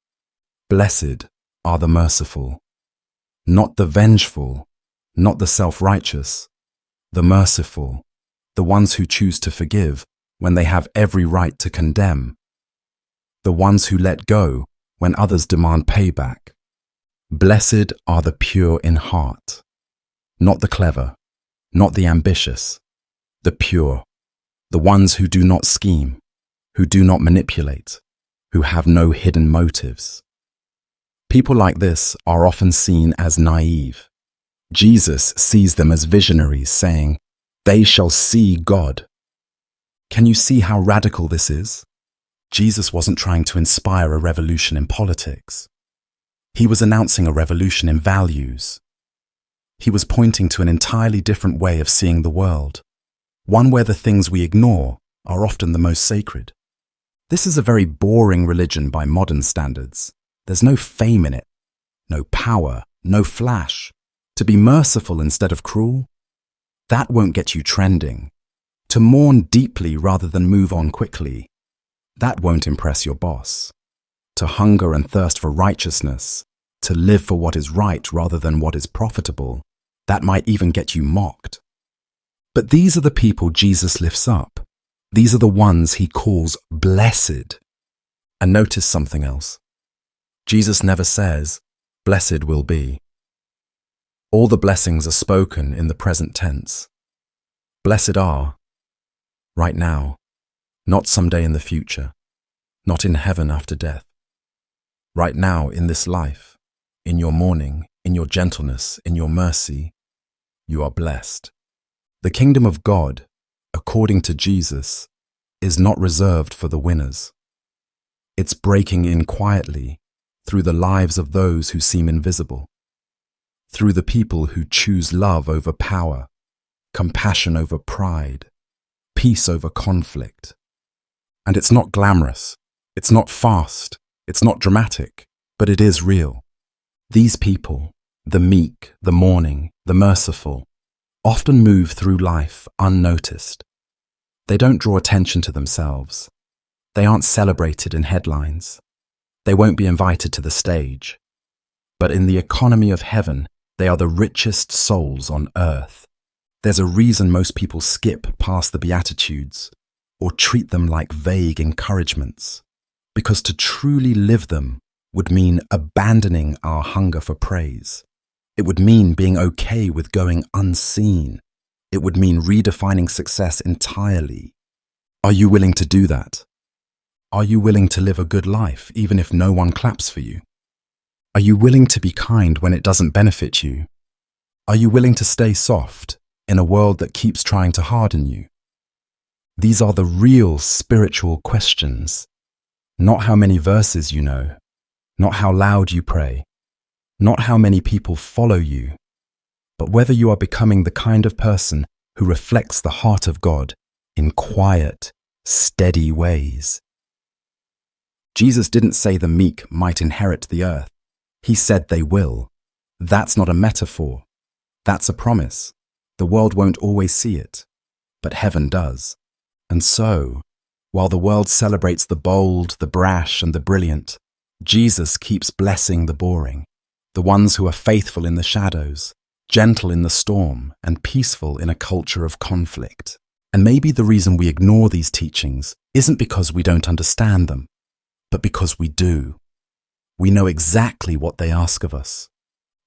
Blessed are the merciful, not the vengeful, not the self-righteous, the merciful, the ones who choose to forgive when they have every right to condemn, the ones who let go when others demand payback. Blessed are the pure in heart, not the clever, not the ambitious, the pure, the ones who do not scheme, who do not manipulate, who have no hidden motives. People like this are often seen as naive. Jesus sees them as visionaries, saying, "They shall see God." Can you see how radical this is? Jesus wasn't trying to inspire a revolution in politics. He was announcing a revolution in values. He was pointing to an entirely different way of seeing the world, one where the things we ignore are often the most sacred. This is a very boring religion by modern standards. There's no fame in it, no power, no flash. To be merciful instead of cruel, that won't get you trending. To mourn deeply rather than move on quickly, that won't impress your boss. To hunger and thirst for righteousness, to live for what is right rather than what is profitable, that might even get you mocked. But these are the people Jesus lifts up. These are the ones he calls blessed. And notice something else. Jesus never says, "Blessed will be." All the blessings are spoken in the present tense. Blessed are, right now, not someday in the future, not in heaven after death. Right now in this life, in your mourning, in your gentleness, in your mercy, you are blessed. The kingdom of God, according to Jesus, is not reserved for the winners. It's breaking in quietly through the lives of those who seem invisible, through the people who choose love over power, compassion over pride, peace over conflict. And it's not glamorous, it's not fast, it's not dramatic, but it is real. These people, the meek, the mourning, the merciful, often move through life unnoticed. They don't draw attention to themselves. They aren't celebrated in headlines. They won't be invited to the stage. But in the economy of heaven, they are the richest souls on earth. There's a reason most people skip past the Beatitudes or treat them like vague encouragements, because to truly live them would mean abandoning our hunger for praise. It would mean being okay with going unseen. It would mean redefining success entirely. Are you willing to do that? Are you willing to live a good life even if no one claps for you? Are you willing to be kind when it doesn't benefit you? Are you willing to stay soft in a world that keeps trying to harden you? These are the real spiritual questions. Not how many verses you know, not how loud you pray, not how many people follow you, but whether you are becoming the kind of person who reflects the heart of God in quiet, steady ways. Jesus didn't say the meek might inherit the earth. He said they will. That's not a metaphor. That's a promise. The world won't always see it, but heaven does. And so, while the world celebrates the bold, the brash, and the brilliant, Jesus keeps blessing the boring, the ones who are faithful in the shadows, gentle in the storm, and peaceful in a culture of conflict. And maybe the reason we ignore these teachings isn't because we don't understand them, but because we do. We know exactly what they ask of us,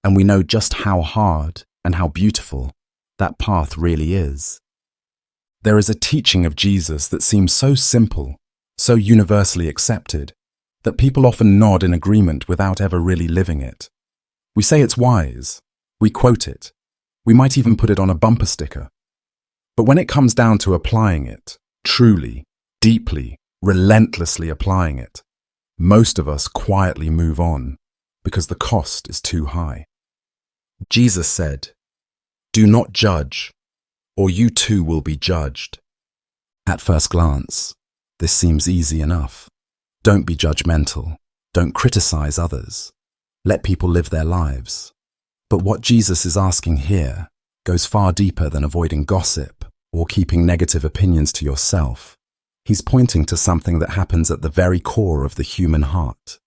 and we know just how hard and how beautiful that path really is. There is a teaching of Jesus that seems so simple, so universally accepted, that people often nod in agreement without ever really living it. We say it's wise, we quote it, we might even put it on a bumper sticker. But when it comes down to applying it, truly, deeply, relentlessly applying it, most of us quietly move on because the cost is too high. Jesus said, "Do not judge, or you too will be judged." At first glance, this seems easy enough. Don't be judgmental. Don't criticize others. Let people live their lives. But what Jesus is asking here goes far deeper than avoiding gossip or keeping negative opinions to yourself. He's pointing to something that happens at the very core of the human heart.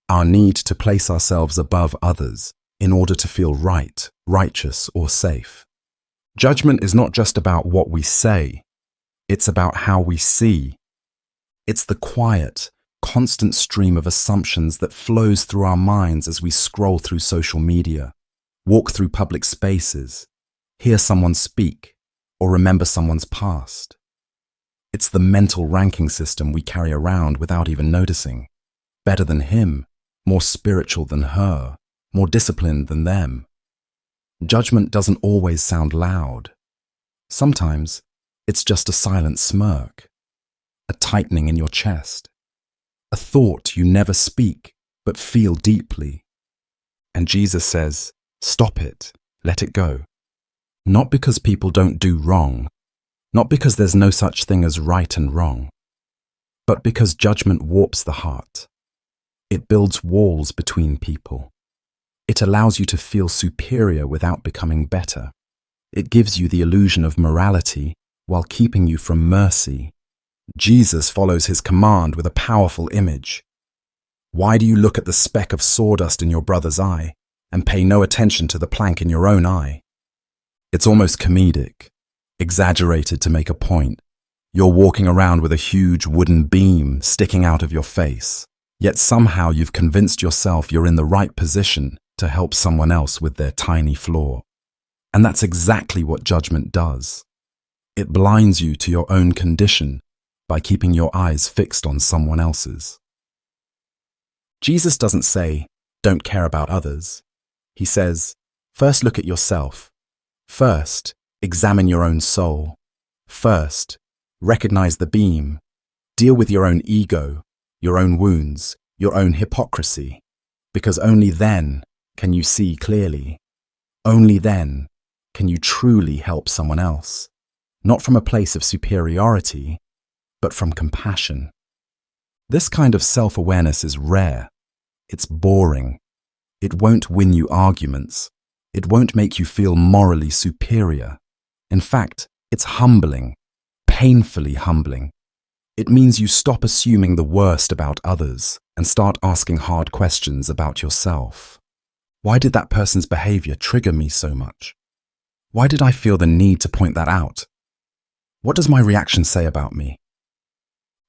Our need to place ourselves above others in order to feel right, righteous, or safe. Judgment is not just about what we say, it's about how we see. It's the quiet, constant stream of assumptions that flows through our minds as we scroll through social media, walk through public spaces, hear someone speak, or remember someone's past. It's the mental ranking system we carry around without even noticing. Better than him, more spiritual than her, more disciplined than them. Judgment doesn't always sound loud. Sometimes it's just a silent smirk, a tightening in your chest, a thought you never speak but feel deeply. And Jesus says, stop it, let it go. Not because people don't do wrong, not because there's no such thing as right and wrong, but because judgment warps the heart. It builds walls between people. It allows you to feel superior without becoming better. It gives you the illusion of morality while keeping you from mercy. Jesus follows his command with a powerful image. Why do you look at the speck of sawdust in your brother's eye and pay no attention to the plank in your own eye? It's almost comedic, exaggerated to make a point. You're walking around with a huge wooden beam sticking out of your face, yet somehow you've convinced yourself you're in the right position to help someone else with their tiny flaw. And that's exactly what judgment does. It blinds you to your own condition by keeping your eyes fixed on someone else's. Jesus doesn't say, don't care about others. He says, first look at yourself. First, examine your own soul. First, recognize the beam. Deal with your own ego, your own wounds, your own hypocrisy. Because only then can you see clearly. Only then can you truly help someone else. Not from a place of superiority, but from compassion. This kind of self-awareness is rare. It's boring. It won't win you arguments. It won't make you feel morally superior. In fact, it's humbling, painfully humbling. It means you stop assuming the worst about others and start asking hard questions about yourself. Why did that person's behavior trigger me so much? Why did I feel the need to point that out? What does my reaction say about me?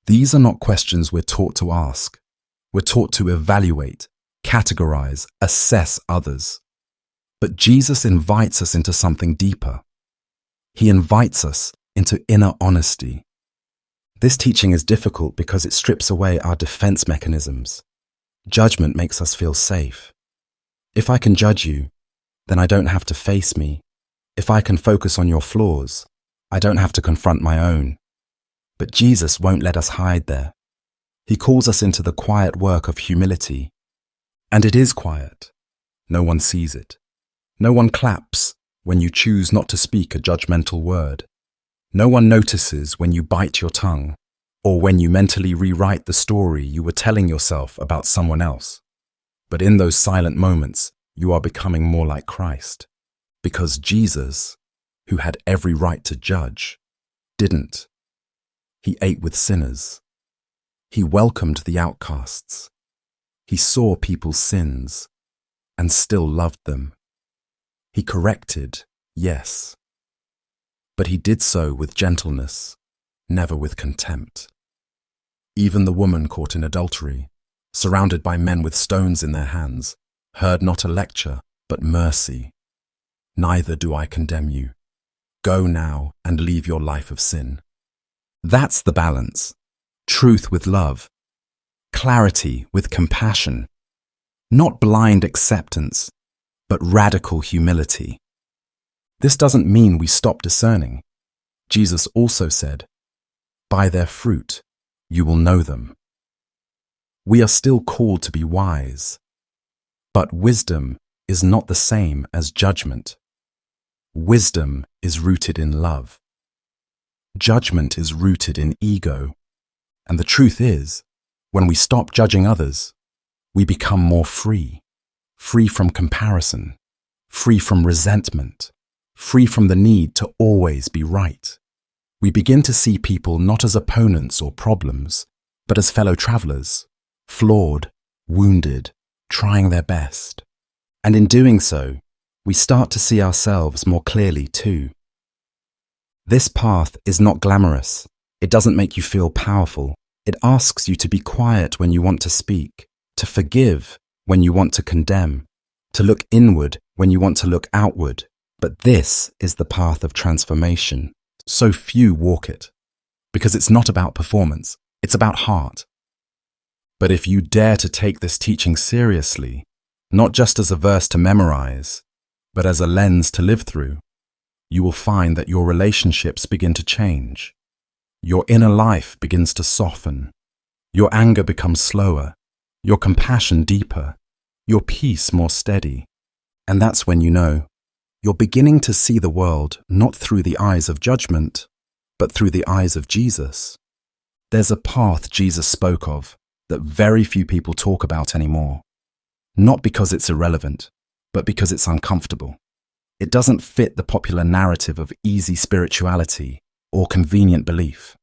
These are not questions we're taught to ask. We're taught to evaluate, categorize, assess others. But Jesus invites us into something deeper. He invites us into inner honesty. This teaching is difficult because it strips away our defense mechanisms. Judgment makes us feel safe. If I can judge you, then I don't have to face me. If I can focus on your flaws, I don't have to confront my own. But Jesus won't let us hide there. He calls us into the quiet work of humility. And it is quiet. No one sees it. No one claps when you choose not to speak a judgmental word. No one notices when you bite your tongue or when you mentally rewrite the story you were telling yourself about someone else. But in those silent moments, you are becoming more like Christ. Because Jesus, who had every right to judge, didn't. He ate with sinners. He welcomed the outcasts. He saw people's sins and still loved them. He corrected, yes, but he did so with gentleness, never with contempt. Even the woman caught in adultery, surrounded by men with stones in their hands, heard not a lecture, but mercy. Neither do I condemn you. Go now and leave your life of sin. That's the balance. Truth with love. Clarity with compassion. Not blind acceptance, but radical humility. This doesn't mean we stop discerning. Jesus also said, "By their fruit you will know them." We are still called to be wise, but wisdom is not the same as judgment. Wisdom is rooted in love. Judgment is rooted in ego. And the truth is, when we stop judging others, we become more free. Free from comparison, free from resentment, free from the need to always be right. We begin to see people not as opponents or problems, but as fellow travelers, flawed, wounded, trying their best. And in doing so, we start to see ourselves more clearly too. This path is not glamorous. It doesn't make you feel powerful. It asks you to be quiet when you want to speak, to forgive when you want to condemn, to look inward when you want to look outward. But this is the path of transformation. So few walk it. because it's not about performance, it's about heart. But if you dare to take this teaching seriously, not just as a verse to memorize, but as a lens to live through, you will find that your relationships begin to change. Your inner life begins to soften. Your anger becomes slower, your compassion deeper, your peace more steady. And that's when you know you're beginning to see the world not through the eyes of judgment, but through the eyes of Jesus. There's a path Jesus spoke of that very few people talk about anymore. Not because it's irrelevant, but because it's uncomfortable. It doesn't fit the popular narrative of easy spirituality or convenient belief.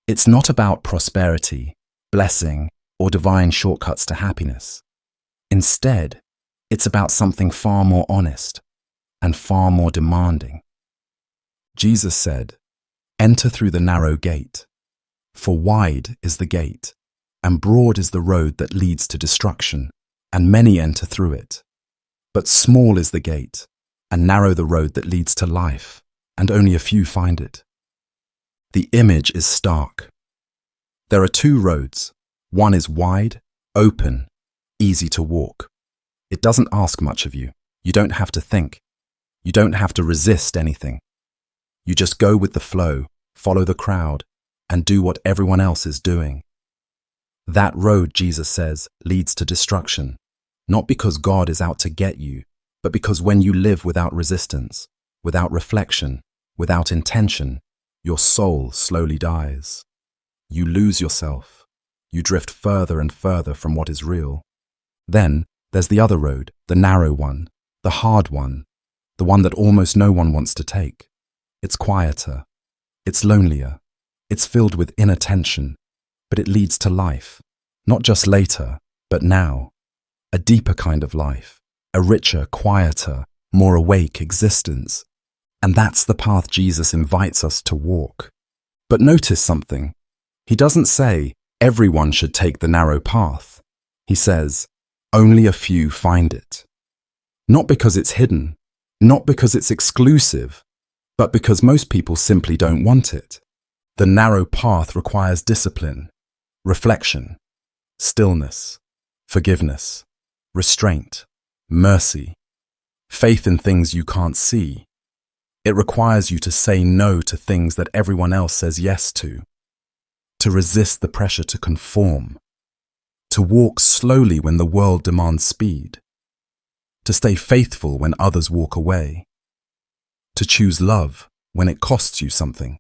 It's not about prosperity, blessing, or divine shortcuts to happiness. Instead, it's about something far more honest and far more demanding. Jesus said, "Enter through the narrow gate, for wide is the gate, and broad is the road that leads to destruction, and many enter through it. But small is the gate, and narrow the road that leads to life, and only a few find it." The image is stark. There are two roads. One is wide, open, easy to walk. It doesn't ask much of you. You don't have to think. You don't have to resist anything. You just go with the flow, follow the crowd, and do what everyone else is doing. That road, Jesus says, leads to destruction, not because God is out to get you, but because when you live without resistance, without reflection, without intention, your soul slowly dies. You lose yourself. You drift further and further from what is real. Then there's the other road, the narrow one, the hard one, the one that almost no one wants to take. It's quieter. It's lonelier. It's filled with inner tension, but it leads to life, not just later, but now. A deeper kind of life, a richer, quieter, more awake existence. And that's the path Jesus invites us to walk. But notice something. He doesn't say everyone should take the narrow path. He says only a few find it. Not because it's hidden, not because it's exclusive, but because most people simply don't want it. The narrow path requires discipline, reflection, stillness, forgiveness, restraint, mercy, faith in things you can't see. It requires you to say no to things that everyone else says yes to resist the pressure to conform, to walk slowly when the world demands speed, to stay faithful when others walk away, to choose love when it costs you something.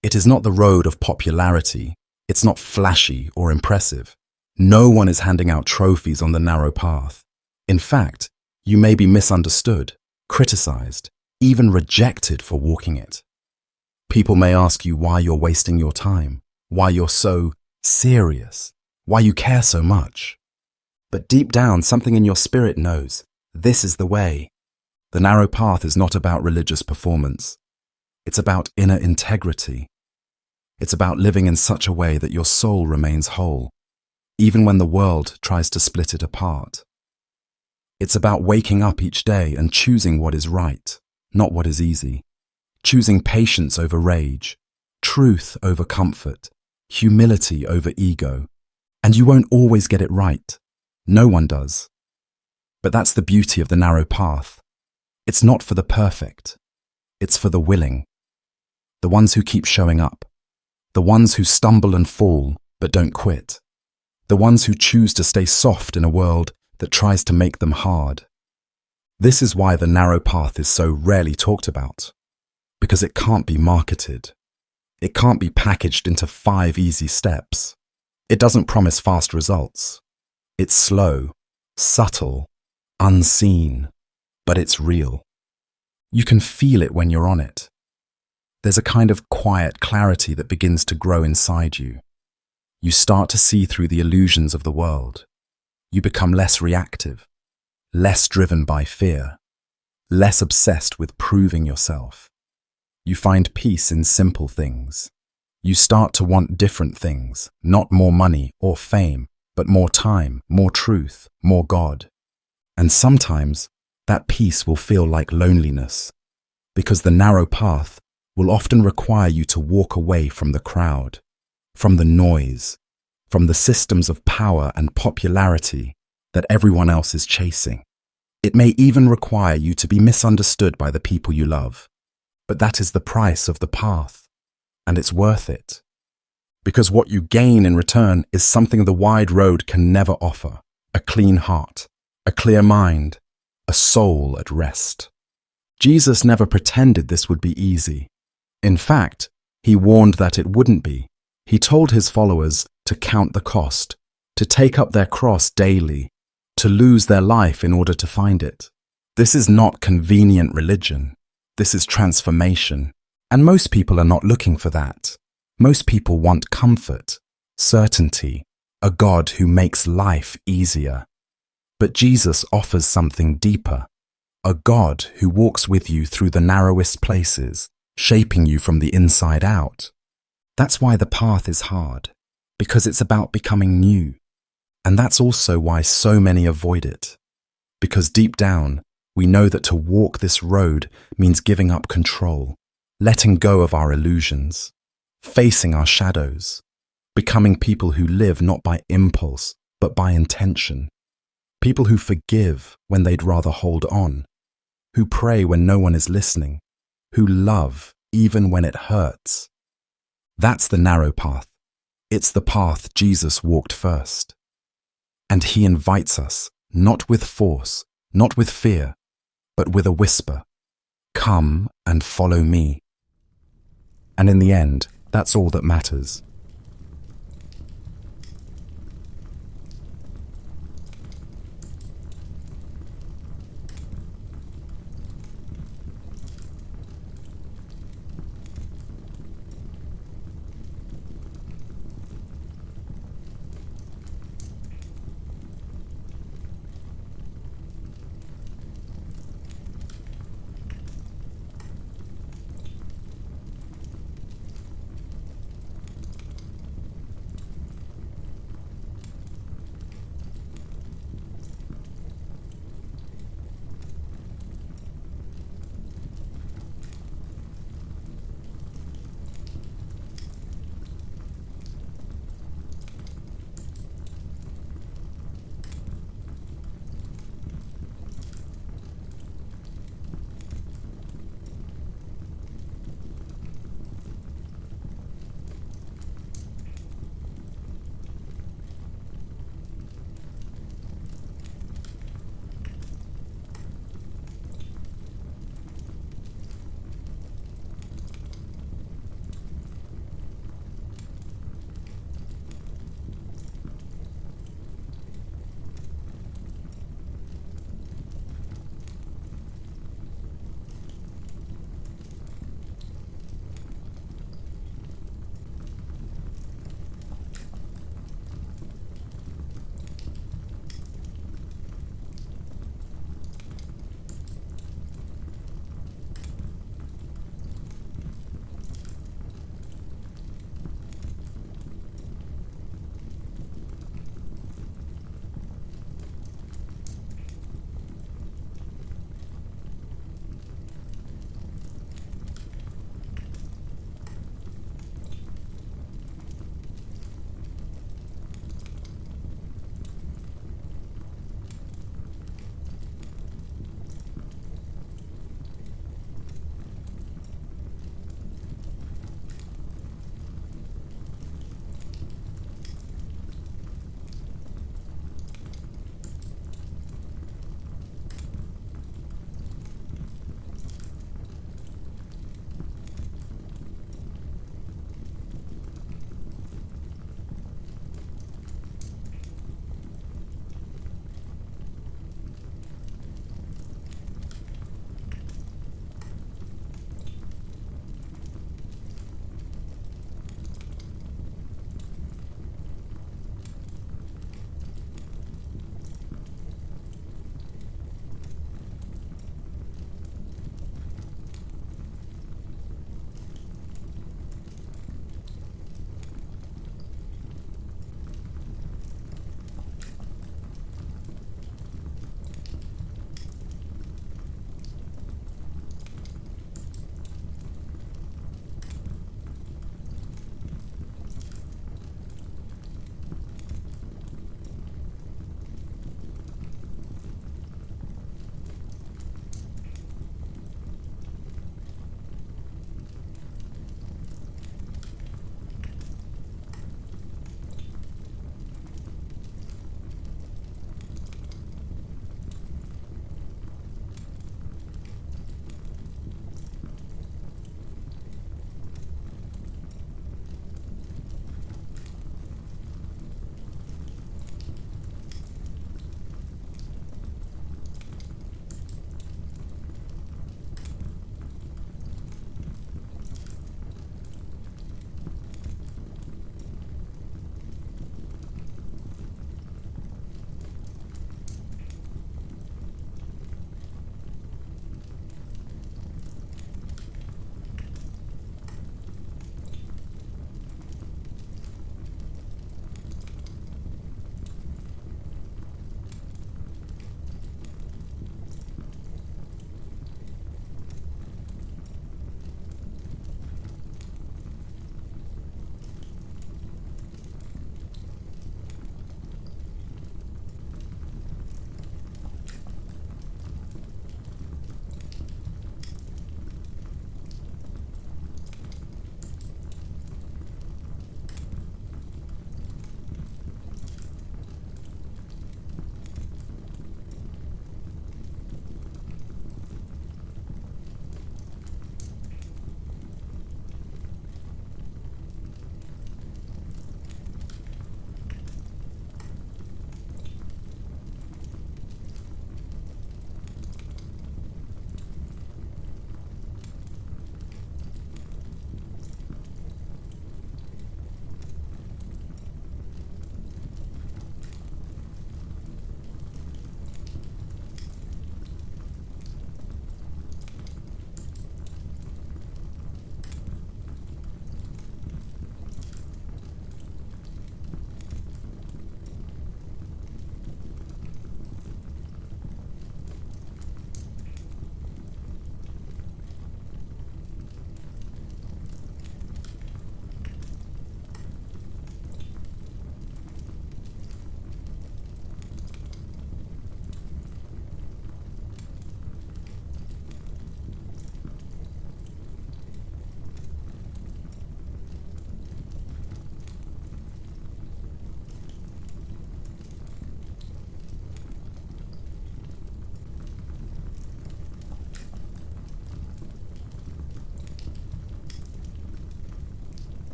It is not the road of popularity. It's not flashy or impressive. No one is handing out trophies on the narrow path. In fact, you may be misunderstood, criticized, even rejected for walking it. People may ask you why you're wasting your time, why you're so serious, why you care so much. But deep down, something in your spirit knows this is the way. The narrow path is not about religious performance. It's about inner integrity. It's about living in such a way that your soul remains whole, even when the world tries to split it apart. It's about waking up each day and choosing what is right, not what is easy. Choosing patience over rage, truth over comfort, humility over ego. And you won't always get it right. No one does. But that's the beauty of the narrow path. It's not for the perfect. It's for the willing. The ones who keep showing up. The ones who stumble and fall, but don't quit. The ones who choose to stay soft in a world that tries to make them hard. This is why the narrow path is so rarely talked about. Because it can't be marketed. It can't be packaged into 5 easy steps. It doesn't promise fast results. It's slow, subtle, unseen, but it's real. You can feel it when you're on it. There's a kind of quiet clarity that begins to grow inside you. You start to see through the illusions of the world. You become less reactive, less driven by fear, less obsessed with proving yourself. You find peace in simple things. You start to want different things, not more money or fame, but more time, more truth, more God. And sometimes that peace will feel like loneliness, because the narrow path will often require you to walk away from the crowd, from the noise, from the systems of power and popularity that everyone else is chasing. It may even require you to be misunderstood by the people you love. But that is the price of the path, and it's worth it. Because what you gain in return is something the wide road can never offer: a clean heart, a clear mind, a soul at rest. Jesus never pretended this would be easy. In fact, he warned that it wouldn't be. He told his followers to count the cost, to take up their cross daily, to lose their life in order to find it. This is not convenient religion. This is transformation. And most people are not looking for that. Most people want comfort, certainty, a God who makes life easier. But Jesus offers something deeper, a God who walks with you through the narrowest places, shaping you from the inside out. That's why the path is hard, because it's about becoming new. And that's also why so many avoid it. Because deep down, we know that to walk this road means giving up control, letting go of our illusions, facing our shadows, becoming people who live not by impulse, but by intention. People who forgive when they'd rather hold on, who pray when no one is listening, who love even when it hurts. That's the narrow path. It's the path Jesus walked first. And he invites us, not with force, not with fear, but with a whisper. Come and follow me. And in the end, that's all that matters.